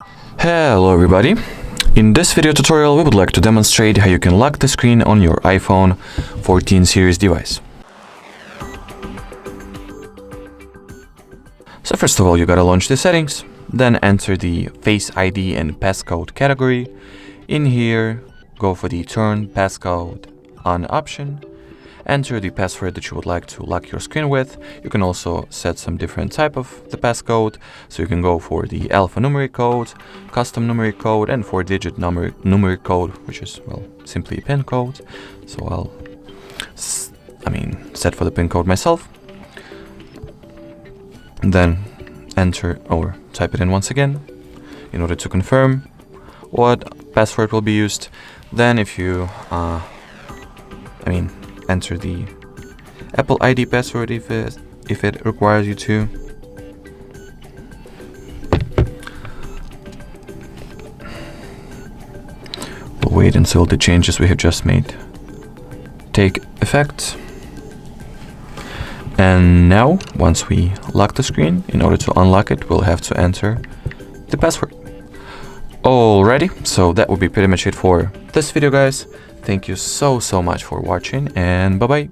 Hello everybody! In this video tutorial we would like to demonstrate how you can lock the screen on your iPhone 14 series device. So first of all you gotta launch the settings, then enter the Face ID and Passcode category. In here go for the Turn Passcode On option. Enter the password that you would like to lock your screen with. You can also set some different type of the passcode. So you can go for the alphanumeric code, custom numeric code, and 4-digit numeric code, which is, well, simply a PIN code. So I'll, set for the PIN code myself. And then enter or type it in once again in order to confirm what password will be used. Then if you, enter the Apple ID password if it requires you to. We'll wait until the changes we have just made take effect. And now, once we lock the screen, in order to unlock it, we'll have to enter the password. Alrighty, so that would be pretty much it for this video, guys. Thank you so much for watching, and bye bye.